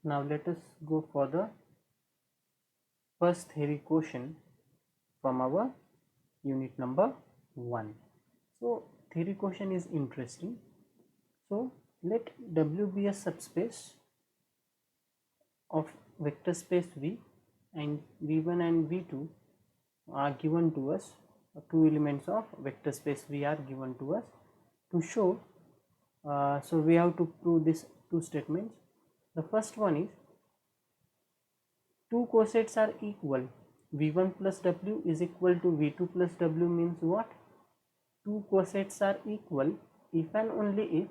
Now let us go for the first theory question from our unit number 1. So theory question is interesting. So let W be a subspace of vector space V, and V1 and V2 are given to us. Two elements of vector space V are given to us. To show, so we have to prove these two statements. The first one is two cosets are equal. V1 plus W is equal to V2 plus W means what? Two cosets are equal if and only if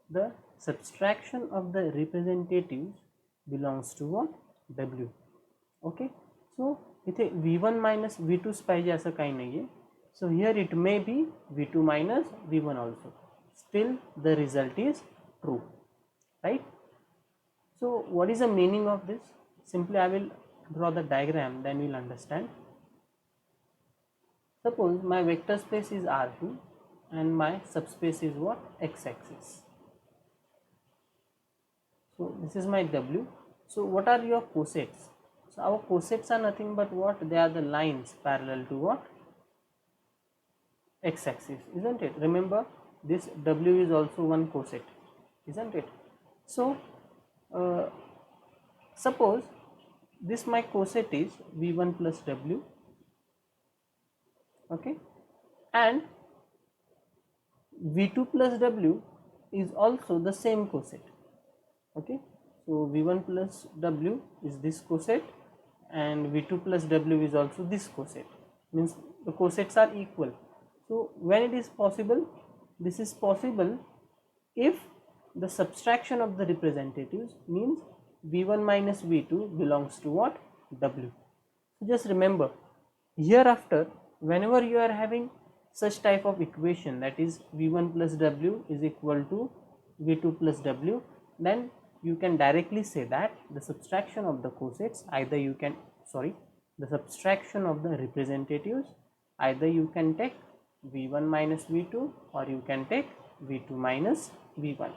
the subtraction of the representatives belongs to what? W. Okay. So इथे V1 minus V2 पाहिजे असं काही नाही आहे. So here it may be V2 minus V1 also. Still the result is true, right? So what is the meaning of this? Simply I will draw the diagram, then you will understand. Suppose my vector space is R2 and my subspace is what? X-axis. So this is my W. So what are your cosets? So our cosets are nothing but what? They are the lines parallel to what? X-axis, isn't it? Remember, this W is also one coset, isn't it? So suppose this my coset is V1 plus W, okay, and V2 plus W is also the same coset, okay. So V1 plus W is this coset and V2 plus W is also this coset, means the cosets are equal. So when it is possible, this is possible if the subtraction of the representatives means V1 minus V2 belongs to what? W. So just remember, hereafter whenever you are having such type of equation, that is V1 plus W is equal to V2 plus W, then you can directly say that the subtraction of the cosets, either you can, the subtraction of the representatives, either you can take V1 minus V2 or you can take V2 minus V1.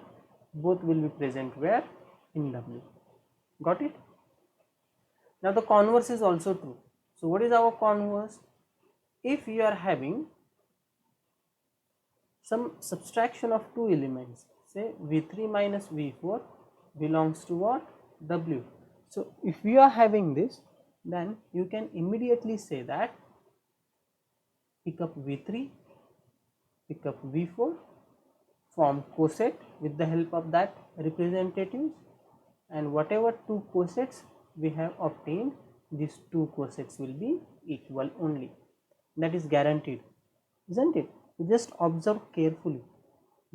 Both will be present where? In W. Got it? Now the converse is also true. So what is our converse? If you are having some subtraction of two elements, say V3 minus V4 belongs to what? W. So if you are having this, then you can immediately say that pick up V3, pick up V4, form coset with the help of that representatives, and whatever two cosets we have obtained, these two cosets will be equal only. That is guaranteed, isn't it? You just observe carefully.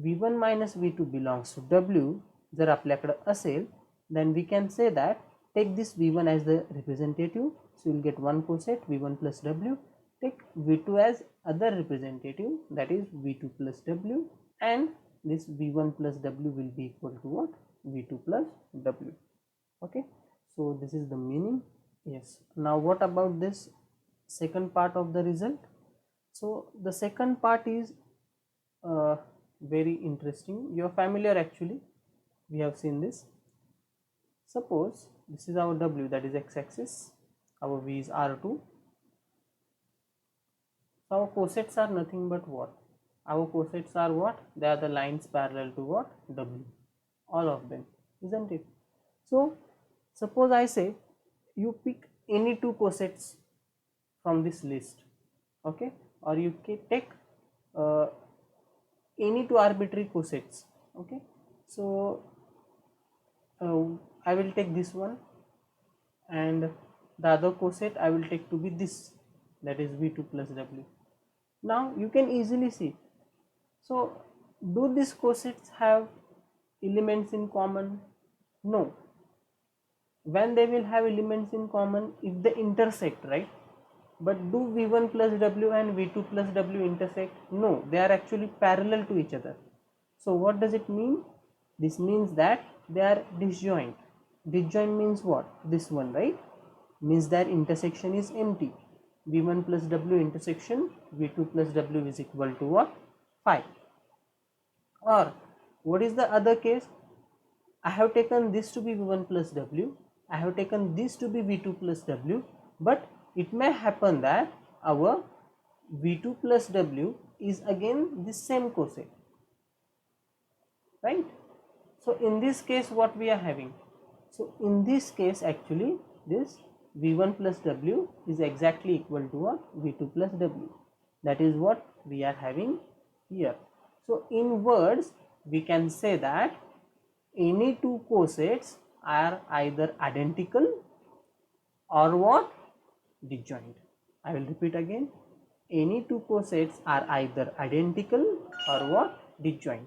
V1 minus V2 belongs to W. जर आपल्याकडे असेल, then we can say that take this V1 as the representative, so you will get one coset V1 plus W. Take V2 as other representative, that is V2 plus W, and this V1 plus W will be equal to what? V2 plus W. Okay, so this is the meaning. Yes. Now what about this second part of the result? So the second part is very interesting. You are familiar, actually we have seen this. Suppose this is our W, that is x-axis, our V is R2. So our cosets are nothing but what? Our cosets are what? They are the lines parallel to what? W, all of them, isn't it? So suppose I say you pick any two cosets from this list, okay, or you can take any two arbitrary cosets, okay. So I will take this one, and the other coset I will take to be this, that is V2 plus W. Now you can easily see. So do these cosets have elements in common? No. When they will have elements in common? If they intersect, right? But do V1 plus W and V2 plus W intersect? No, they are actually parallel to each other. So what does it mean? This means that they are disjoint. Disjoint means what? This one, right? Means their intersection is empty. V1 plus W intersection V2 plus W is equal to what? 5. Or what is the other case? I have taken this to be v1 plus w, I have taken this to be v2 plus w, but it may happen that our v2 plus w is again the same coset, right? So in this case what we are having? So in this case actually this v1 plus w is exactly equal to what? v2 plus w. That is what we are having here. So in words we can say that any two cosets are either identical or what? Disjoint. I will repeat again. Any two cosets are either identical or what? Disjoint.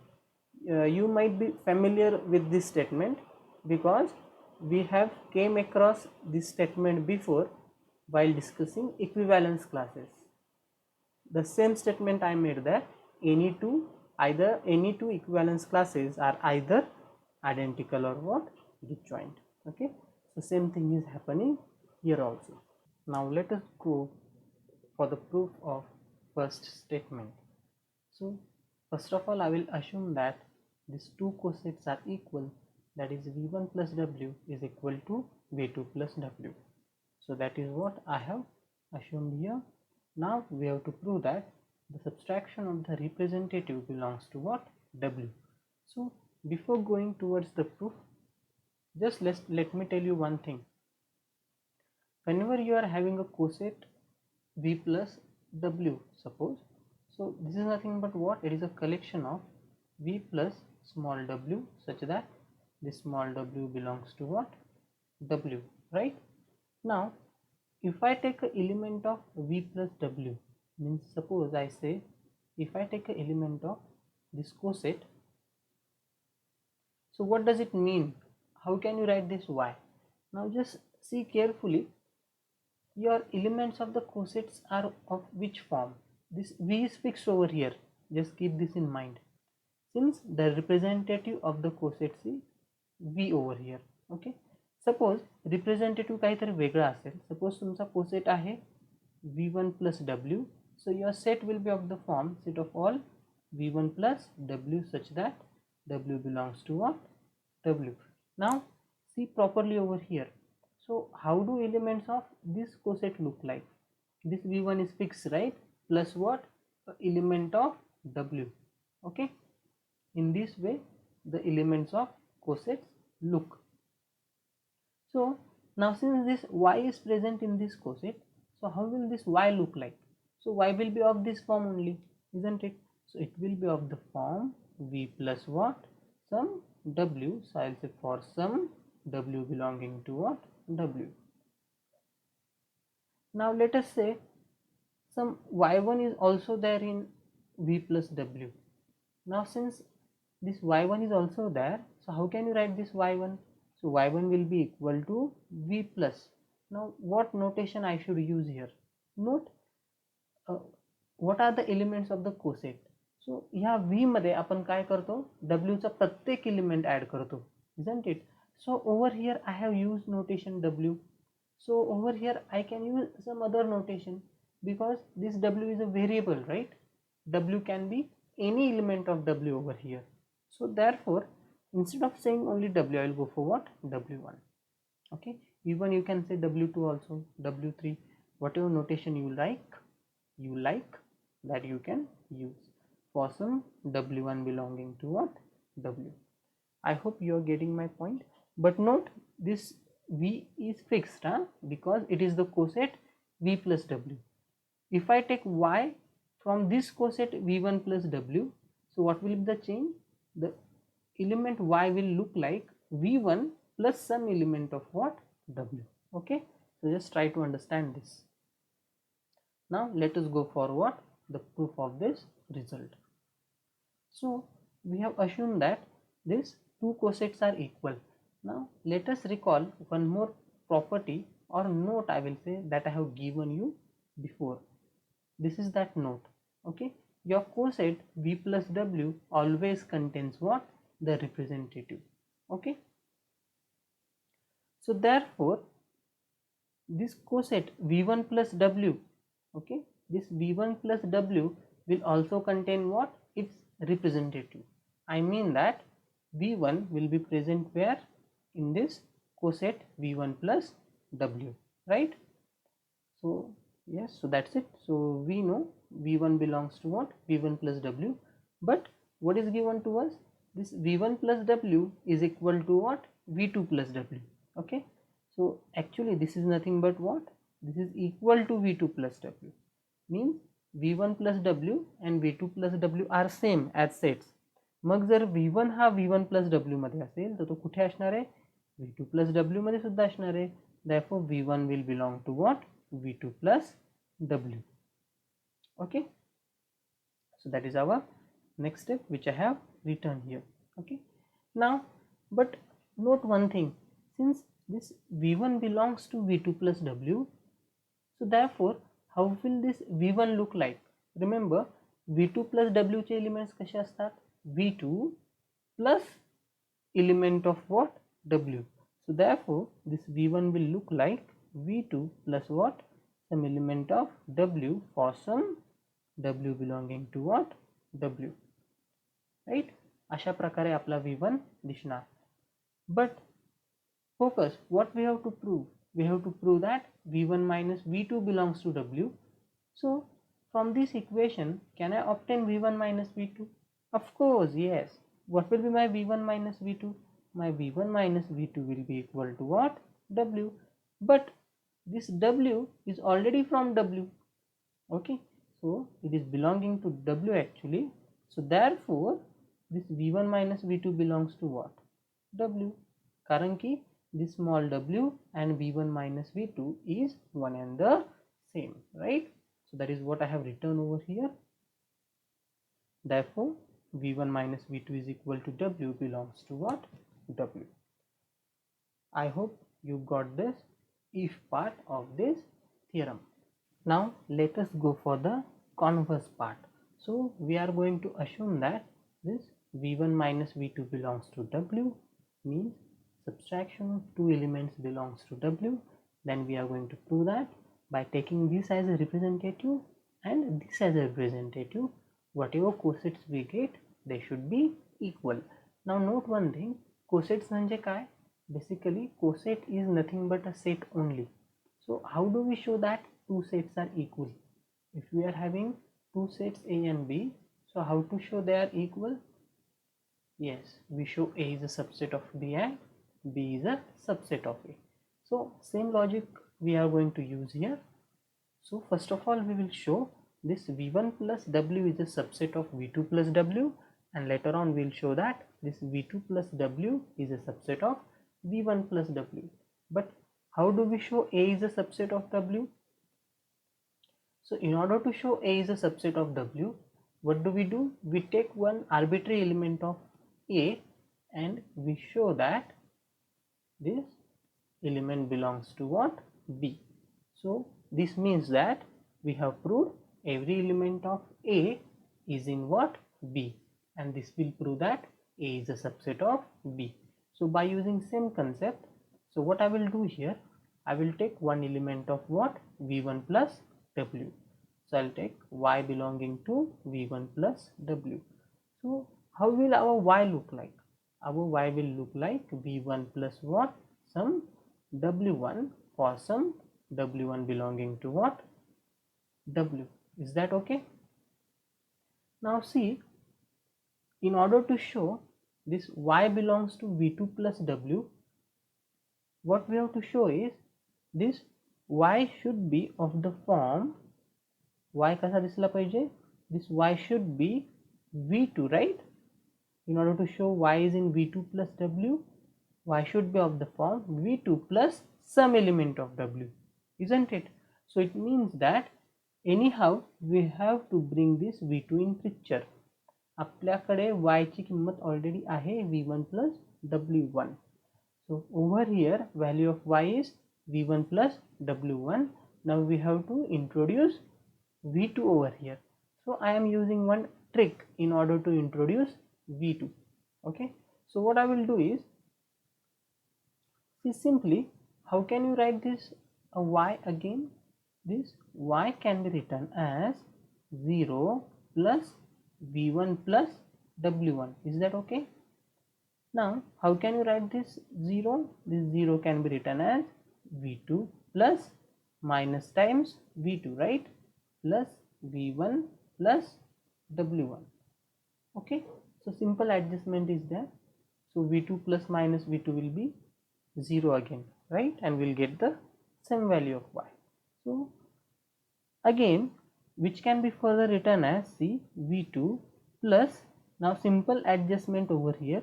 You might be familiar with this statement because we have came across this statement before while discussing equivalence classes. The same statement I made that any two equivalence classes are either identical or what? Disjoint. Okay, so same thing is happening here also. Now let us go for the proof of first statement. So first of all I will assume that these two cosets are equal, that is v1 plus w is equal to v2 plus w. So that is what I have assumed here. Now we have to prove that the subtraction of the representative belongs to what? W. So before going towards the proof, just let me tell you one thing. Whenever you are having a coset v plus w, suppose, so this is nothing but what? It is a collection of v plus small w such that this small w belongs to what? W, right? Now if I take an element of v plus w, means suppose I say if I take an element of this coset, so what does it mean? How can you write this y? Now just see carefully, your elements of the cosets are of which form? This v is fixed over here, just keep this in mind, since the representative of the cosets is v over here. Okay, suppose representative काहीतरी वेगळा असेल, suppose तुमचा coset आहे v1 plus w, so your set will be of the form set of all v1 plus w such that w belongs to what? W. Now see properly over here. So how do elements of this coset look like? This v1 is fixed, right? Plus what? Element of w. Okay, in this way the elements of cosets look. So now since this y is present in this coset, so how will this y look like? So y will be of this form only, isn't it? So it will be of the form v plus what? Some w. So I'll say for some w belonging to what? W. Now let us say some y1 is also there in v plus w. Now since this y1 is also there, so how can you write this y1? So y1 will be equal to v plus. Now what notation I should use here? Note what are the elements of the coset. So ह्या v मध्ये आपण काय करतो? w चा प्रत्येक element add करतो, isn't it? So over here I have used notation w. So over here I can use some other notation because this w is a variable, right? W can be any element of w over here. So therefore instead of saying only w, I will go for what? W1. Okay, even you can say w2 also, w3, whatever notation you like that you can use for some w1 belonging to what? W. I hope you are getting my point. But note this v is fixed, because it is the coset v plus w. If I take y from this coset v1 plus w, so what will be the change? The element y will look like v1 plus some element of what? W. Okay, so just try to understand this. Now let us go for what? The proof of this result. So we have assumed that these two cosets are equal. Now let us recall one more property or note, I will say, that I have given you before. This is that note. Okay, your coset v plus w always contains what? The representative. Okay, so therefore this coset v1 plus w, okay, this v1 plus w will also contain what? Its representative. I mean that v1 will be present where? In this coset v1 plus w, right? So yes, so that's it. So we know v1 belongs to what? v1 plus w. But what is given to us? This v1 plus w is equal to what? v2 plus w. Okay, so actually this is nothing but what? This is equal to v2 plus w. Means v1 plus w and v2 plus w are same as sets. मग जर v1 हा v1 plus w मध्ये असेल तर तो कुठे असणार आहे? v2 plus w मध्ये सुद्धा असणार आहे. Therefore v1 will belong to what? v2 plus w. Okay, so that is our next step which I have written here. Okay, now but note one thing, since this v1 belongs to v2 plus w, so therefore how will this v1 look like? Remember v2 plus w चे elements कसे असतात? v2 plus element of what? w. So therefore this v1 will look like v2 plus what? Some element of w for some w belonging to what? w, right? अशा प्रकारे आपला v1 दिसणार. But focus, what we have to prove? We have to prove that v1 minus v2 belongs to w. So from this equation, can I obtain v1 minus v2? Of course, yes. What will be my v1 minus v2? My v1 minus v2 will be equal to what? W. But this w is already from w. Okay, so it is belonging to w actually. So therefore this v1 minus v2 belongs to what? W. कारण की this small w and v1 minus v2 is one and the same, right? So that is what I have written over here. Therefore v1 minus v2 is equal to w belongs to what? W. I hope you got this if part of this theorem. Now let us go for the converse part. So we are going to assume that this v1 minus v2 belongs to w, means subtraction of two elements belongs to w. Then we are going to prove that by taking this as a representative and this as a representative, whatever cosets we get, they should be equal. Now note one thing, cosets म्हणजे काय? Basically coset is nothing but a set only. So how do we show that two sets are equal? If we are having two sets A and B, so how to show they are equal? Yes, we show A is a subset of B and B is a subset of A. So same logic we are going to use here. So first of all we will show this v1 plus w is a subset of v2 plus w, and later on we will show that this v2 plus w is a subset of v1 plus w. But how do we show A is a subset of w? So in order to show A is a subset of w, what do? We take one arbitrary element of A and we show that this element belongs to what? B. So this means that we have proved every element of A is in what? B, and this will prove that A is a subset of B. So by using same concept, so what I will do here, I will take one element of what? v1 plus w. So I'll take y belonging to v1 plus w. So how will our y look like? Our y will look like v1 plus what? Some w1 for some w1 belonging to what? W. Is that okay? Now see, in order to show this y belongs to v2 plus w, what we have to show is this y should be of the form, y कसा दिसला पाहिजे? This y should be v2, right? In order to show y is in v2 plus w, y should be of the form v2 plus some element of w, isn't it? So it means that anyhow we have to bring this v2 in picture. आपल्याकडे y ची किंमत already आहे v1 plus w1. So over here value of y is v1 plus w1. Now we have to introduce v2 over here. So I am using one trick in order to introduce v2. Okay, so what I will do is, see simply how can you write this y again? This y can be written as 0 plus v1 plus w1. Is that okay? Now how can you write this 0? This 0 can be written as V2 plus minus times V2, right, plus V1 plus W1. Okay, so simple adjustment is there. So V2 plus minus V2 will be 0 again, right, and we'll get the same value of y. So again, which can be further written as C V2 plus, now simple adjustment over here.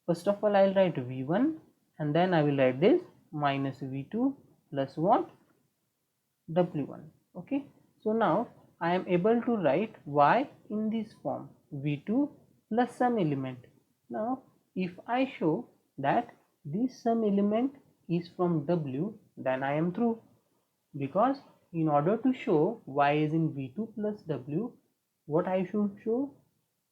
First of all, I will write V1 and then I will write this minus V2 plus what, W1. Okay, so now I am able to write y in this form, V2 plus some element. Now if I show that this some element is from W, then I am through, because in order to show y is in V2 plus W, what I should show?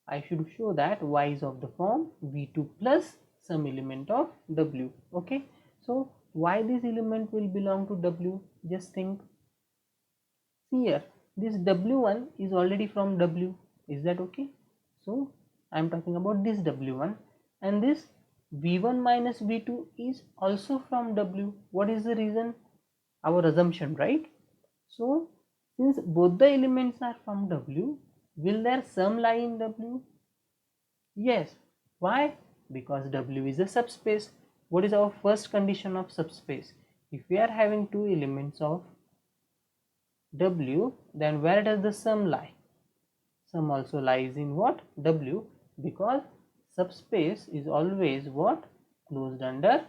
I should show that y is of the form V2 plus some element of W. Okay, so why this element will belong to W? Just think. See here, this W1 is already from W. Is that okay? So I am talking about this W1, and this V1 minus V2 is also from W. What is the reason? Our assumption, right? So since both the elements are from W, will their sum lie in W? Yes. Why? Because W is a subspace. What is our first condition of subspace? If we are having two elements of W, then where does the sum lie? Sum also lies in what? W, because subspace is always what? Closed under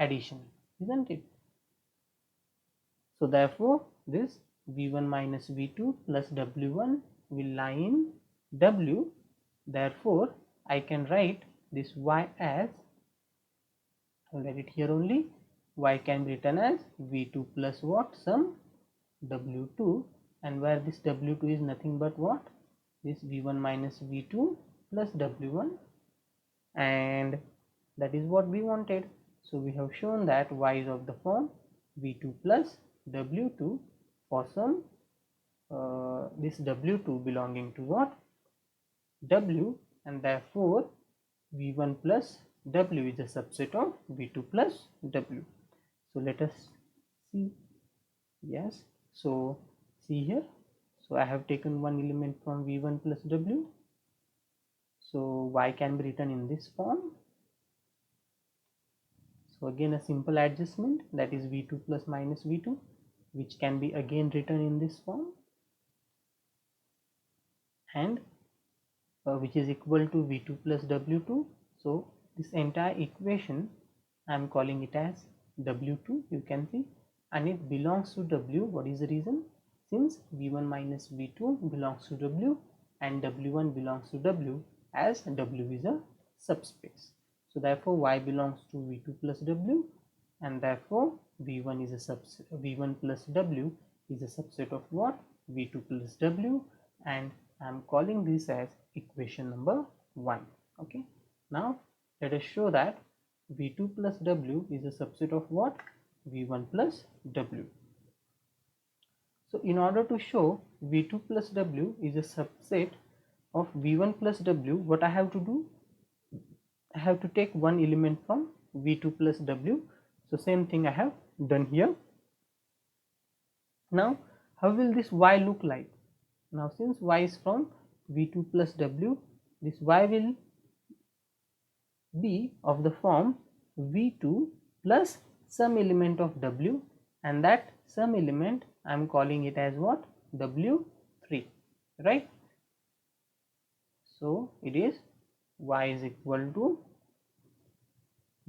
addition, isn't it? So therefore this V1 minus V2 plus W1 will lie in W. Therefore I can write this y as, I'll write it here only, y can be written as V2 plus what? Some W2, and where this W2 is nothing but what? This V1 minus V2 plus W1, and that is what we wanted. So we have shown that y is of the form V2 plus W2 for some this W2 belonging to what? W, and therefore V1 plus W is a subset of V2 plus W. So let us see. Yes, so see here, so I have taken one element from V1 plus W, so y can be written in this form. So again a simple adjustment, that is V2 plus minus V2, which can be again written in this form, and which is equal to V2 plus W2. So this entire equation I am calling it as W2, you can see, and it belongs to W. What is the reason? Since V1 minus V2 belongs to W and W1 belongs to W, as W is a subspace. So therefore y belongs to V2 plus W, and therefore V1 is a subset, V1 plus W is a subset of what? V2 plus W, and I am calling this as equation number 1. Okay, now let us show that V2 plus W is a subset of what? V1 plus W. So in order to show V2 plus W is a subset of V1 plus W, what I have to do? I have to take one element from V2 plus W. So same thing I have done here. Now how will this y look like? Now since y is from V2 plus W, this y will be of the form V2 plus some element of W, and that some element I am calling it as what? W3, right? So it is y is equal to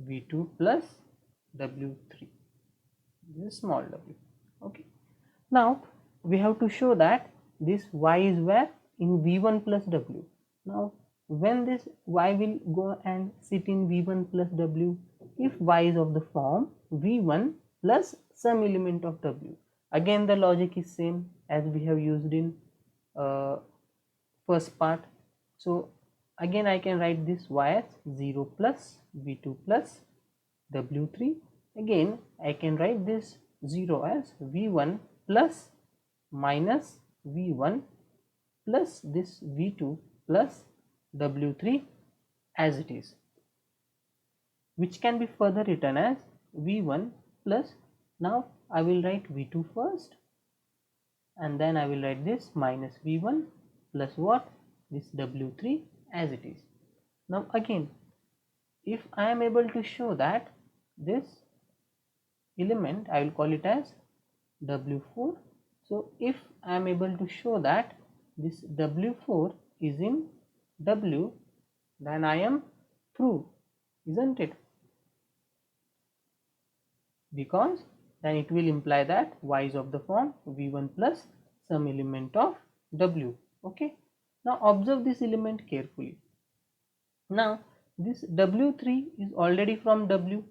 V2 plus W3, this is small w. Okay, now we have to show that this y is where? In V1 plus W. Now when this y will go and sit in V1 plus W, if y is of the form V1 plus some element of W, again the logic is same as we have used in first part. So again I can write this y as 0 plus V2 plus W3. Again I can write this 0 as V1 plus minus V1 plus this V2 plus W3 as it is. which can be further written as V1 plus, now I will write V2 first, and then I will write this minus V1 plus what, this W3 as it is. Now again, if I am able to show that this element, I will call it as W4. So if I am able to show that this W4 is in W, then I am through, isn't it? Because then it will imply that y is of the form V1 plus some element of W. Okay, now observe this element carefully. Now this W3 is already from W,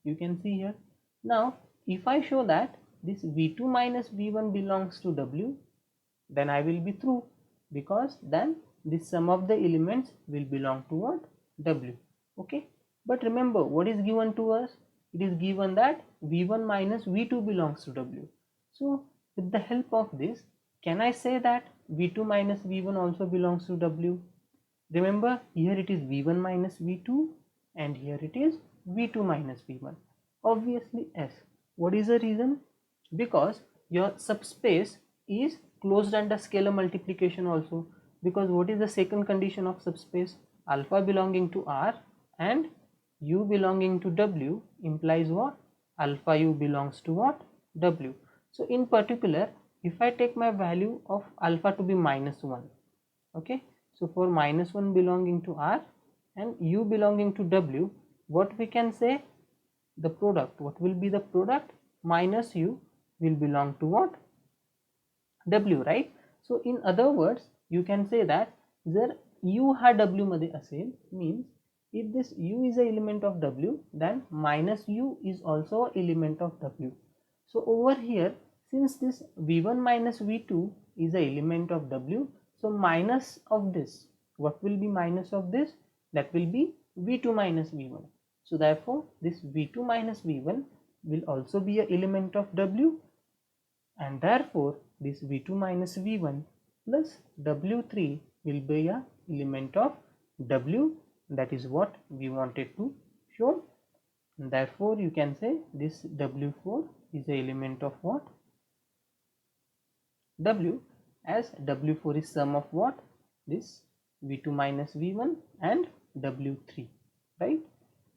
you can see here. Now if I show that this V2 minus V1 belongs to W, then I will be through, because then this sum of the elements will belong to what, W. Okay, but remember what is given to us, it is given that V1 minus V2 belongs to W. So with the help of this, can I say that V2 minus V1 also belongs to W? Remember, here it is V1 minus V2 and here it is V2 minus V1. Obviously yes. What is the reason? Because your subspace is closed under scalar multiplication also. Because what is the second condition of subspace? Alpha belonging to R and U belonging to W implies what? Alpha U belongs to what? W. So in particular, if I take my value of alpha to be minus 1, okay, so for minus 1 belonging to R and U belonging to W, what we can say, the product, what will be the product, minus U will belong to what, W, right? So in other words, you can say that जर U हा W मध्ये असेल, means if this U is a element of W, then minus U is also a element of W. So over here, since this V1 minus V2 is a element of W, so minus of this, what will be minus of this, that will be V2 minus V1. So therefore this V2 minus V1 will also be an element of W, and therefore this V2 minus V1 plus W3 will be a element of W. That is what we wanted to show, and therefore you can say this W4 is a element of what, W, as W4 is sum of what, this V2 minus V1 and W3, right?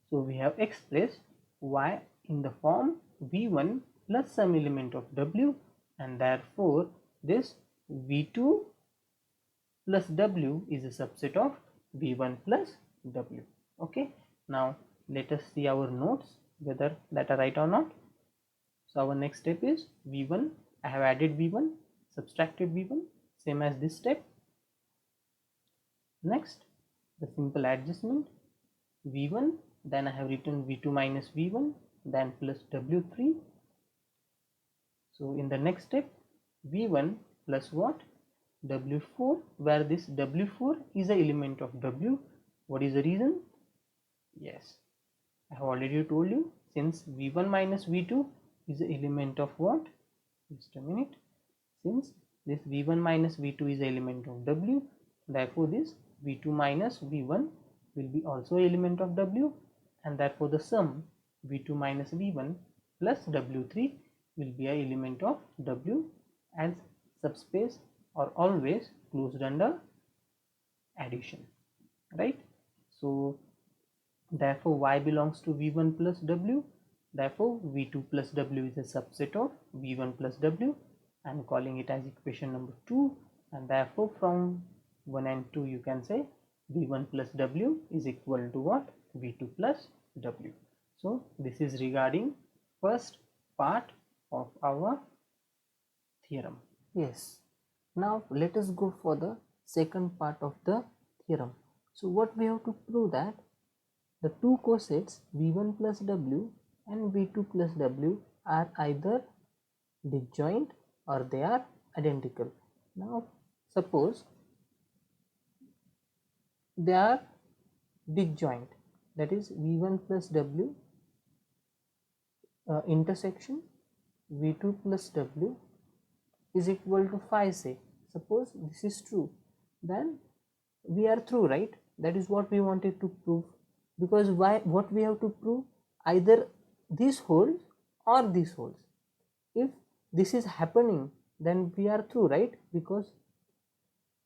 So we have expressed y in the form V1 plus some element of W, and therefore this V2 plus W is a subset of V1 plus W. Okay, now let us see our notes whether that are right or not. So our next step is V1, I have added V1, subtracted V1, same as this step. Next, the simple adjustment, V1, then I have written V2 minus V1, then plus W3. So in the next step, V1 plus what, W4, where this W4 is an element of W. What is the reason? Yes, I have already told you, since V1 minus V2 is an element of what, just a minute, since this V1 minus V2 is an element of W, therefore this V2 minus V1 will be also an element of W, and therefore the sum V2 minus V1 plus W3 will be an element of W, as subspace are always closed under addition, right? So therefore y belongs to V1 plus W, therefore V2 plus W is a subset of V1 plus W. I am calling it as equation number 2, and therefore from 1 and 2 you can say V1 plus W is equal to what, V2 plus W. So this is regarding first part of our theorem. Yes, now let us go for the second part of the theorem. So what we have to prove, that the two cosets V1 plus W and V2 plus W are either disjoint or they are identical. Now suppose they are disjoint, that is V1 plus W intersection V2 plus W is equal to phi, say. Suppose this is true, then we are through, right? That is what we wanted to prove. because why, what we have to prove, either this holds or this holds. If this is happening, then we are through, right? Because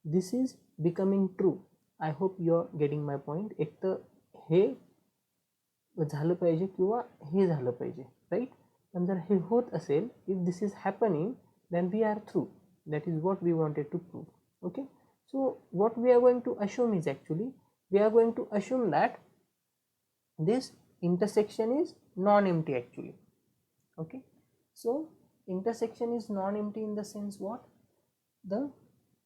this is becoming true. I hope you're getting my point. एक तर हे झालं पाहिजे किंवा हे झालं पाहिजे, right? पण जर हे होत असेल, if this is happening, then we are through. That is what we wanted to prove. Okay, so what we are going to assume is, actually we are going to assume that this intersection is non-empty actually. Okay, so intersection is non-empty in the sense what? The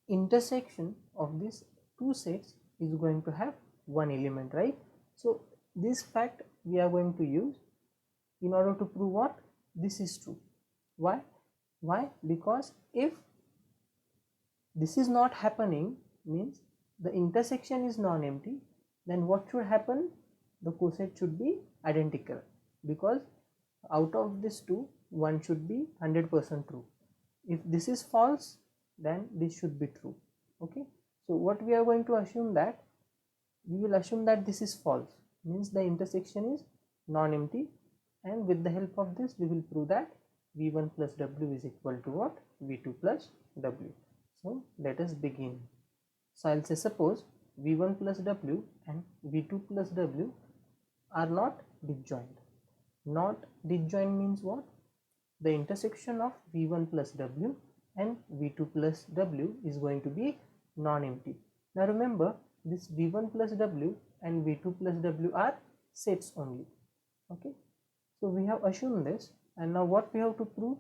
intersection of these two sets is going to have one element, right? So this fact we are going to use in order to prove what? This is true. Why? Because if this is not happening, means the intersection is non-empty, then what should happen? The coset should be identical, because out of this two, one should be 100% true. If this is false, then this should be true. Okay, so what we are going to assume, that we will assume that this is false, means the intersection is non-empty, and with the help of this we will prove that v1 plus w is equal to what? v2 plus w. So let us begin. So I'll say, suppose v1 plus w and v2 plus w are not disjoint. Not disjoint means what? The intersection of v1 plus w and v2 plus w is going to be non-empty. Now remember, this v1 plus w and v2 plus w are sets only. Okay, so we have assumed this, and now what we have to prove?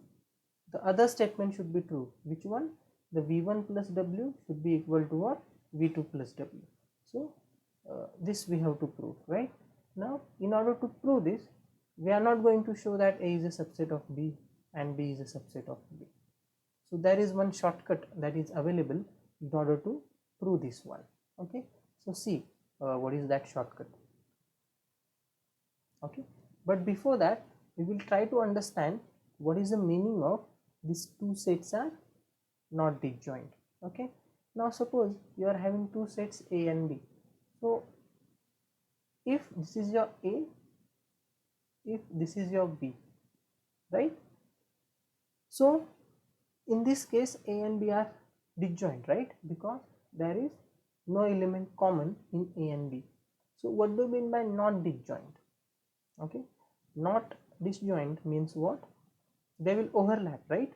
The other statement should be true. Which one? The v1 plus w should be equal to what? v2 plus w. So this we have to prove, right? Now in order to prove this, we are not going to show that A is a subset of B and B is a subset of B. So there is one shortcut that is available in order to prove this one. Okay, so see what is that shortcut. Okay, but before that we will try to understand what is the meaning of these two sets are not disjoint. Okay, now suppose you are having two sets A and B. So if this is your A, if this is your B, right? So in this case A and B are disjoint, right? Because there is no element common in A and B. So what do you mean by not disjoint? Okay, not disjoint means what? They will overlap, right?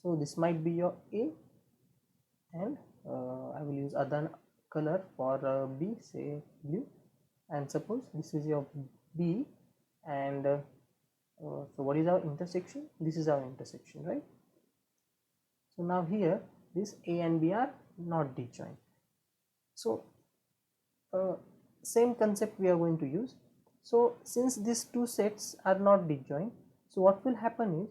So this might be your A, and I will use other color for B, say blue, and suppose this is your B, and so what is our intersection? This is our intersection, right? So now here this A and B are not disjoint. So same concept we are going to use. So since these two sets are not disjoint, so what will happen is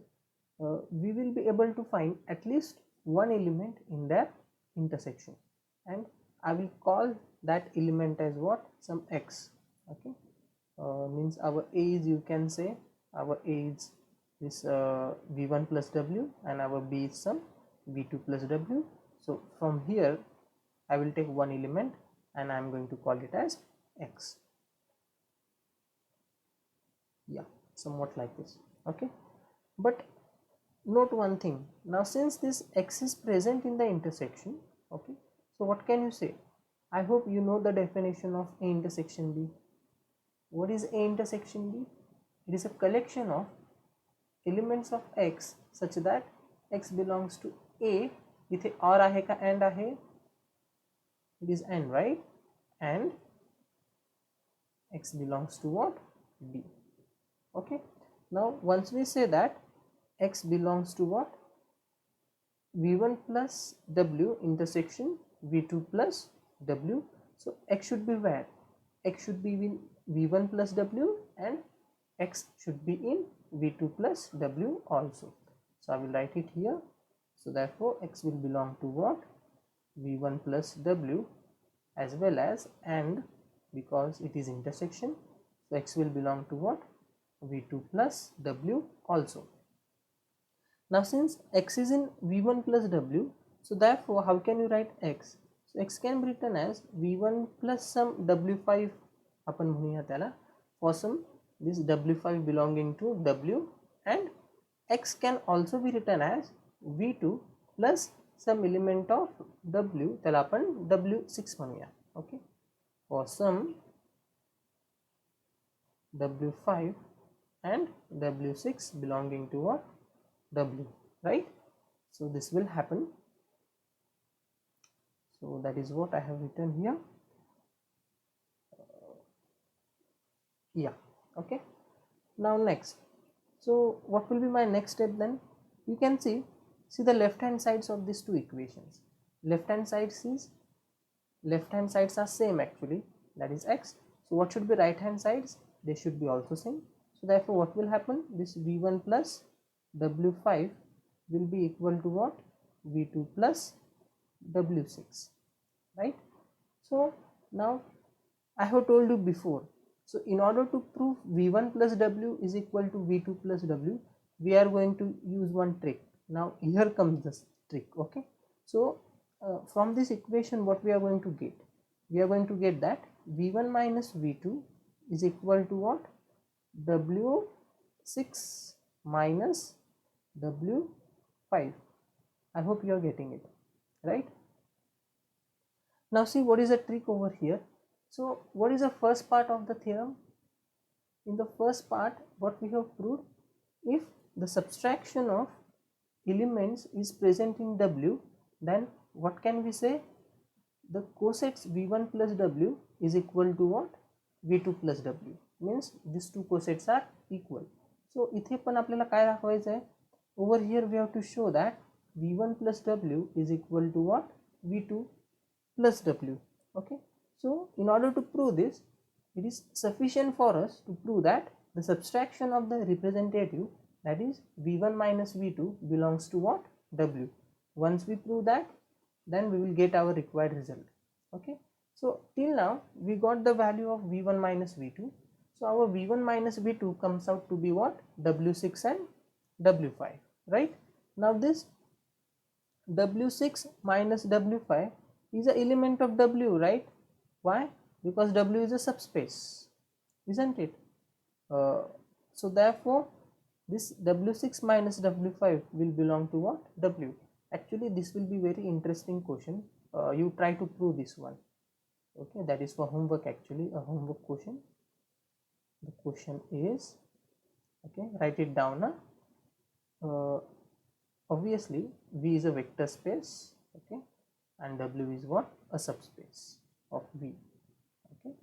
we will be able to find at least one element in their intersection, and I will call that element as what? Some x. Okay, means our A is, you can say our A is this v1 plus w, and our B is some v2 plus w. So from here I will take one element and I am going to call it as x. Yeah, somewhat like this. Okay, but note one thing. Now since this x is present in the intersection, okay, so what can you say? I hope you know the definition of A intersection B. What is A intersection B? It is a collection of elements of x such that x belongs to A. इथे और आहे का and आहे? It is and, right? And x belongs to what? B. Okay, now once we say that x belongs to what? v1 plus w intersection v2 plus w. So x should be where? X should be in v1 plus w, and x should be in v2 plus w also. So I will write it here. So therefore x will belong to what? v1 plus w, as well as, and because it is intersection, so x will belong to what? v2 plus w also. Now since x is in v1 plus w, so therefore how can you write x? So x can be written as v1 plus some w5 आपण म्हणूया त्याला for some this w5 belonging to w, and x can also be written as v2 plus some element of w, त्याला आपण w6 म्हणूया. okay, for some w5 and w6 belonging to what w, right? So this will happen. So that is what I have written here. Yeah, okay. Now next, so what will be my next step then? You can see the left hand sides of these two equations. Left hand sides are same actually, that is x. So what should be right hand sides? They should be also same. So therefore what will happen? This v1 plus w5 will be equal to what? v2 plus w6, right? So now I have told you before, so in order to prove v1 plus w is equal to v2 plus w, we are going to use one trick. Now here comes this trick. Okay, so from this equation what we are going to get? We are going to get that v1 minus v2 is equal to what? w6 minus w5. I hope you are getting it, right? Now see what is the trick over here. So what is the first part of the theorem? In the first part, what we have proved, if the subtraction of elements is present in W, then what can we say? The cosets v1 plus w is equal to what? v2 plus w, means these two cosets are equal. So इथे पण आपल्याला काय दाखवायचं आहे? Over here we have to show that v1 plus w is equal to what? v2 plus w. Okay, so in order to prove this, it is sufficient for us to prove that the subtraction of the representative, that is v1 minus v2, belongs to what? W. Once we prove that, then we will get our required result. Okay, so till now we got the value of v1 minus v2. So our v1 minus v2 comes out to be what? w6 and w5, right? Now this w6 minus w5 is an element of w, right? Why? Because w is a subspace, isn't it? So therefore this w6 minus w5 will belong to what? W. Actually this will be very interesting question. You try to prove this one. Okay, that is for homework, actually a homework question. The question is, okay, write it down. Obviously V is a vector space, okay, and W is what? A subspace of V. Okay,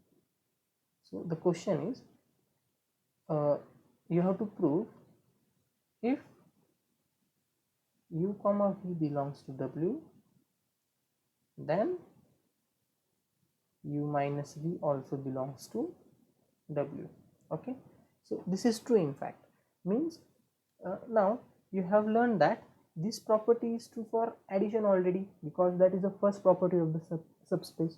so the question is, you have to prove if U comma V belongs to W, then U minus V also belongs to W. Okay, so this is true. In fact, means now you have learned that this property is true for addition already, because that is the first property of the subspace.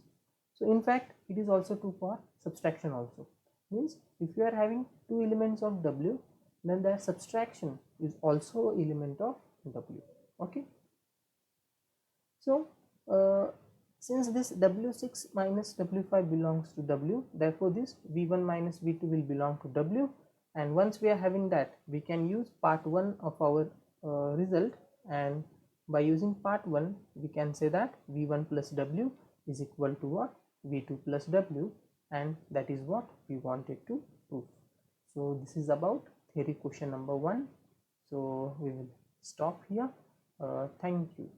So in fact it is also true for subtraction also. Means if you are having two elements of W, then their subtraction is also element of W. Okay, so since this w6 minus w5 belongs to W, therefore this v1 minus v2 will belong to W, and once we are having that, we can use part 1 of our result, and by using part 1 we can say that v1 plus w is equal to what? v2 plus w, and that is what we wanted to prove. So this is about theory question number 1. So we will stop here. Thank you.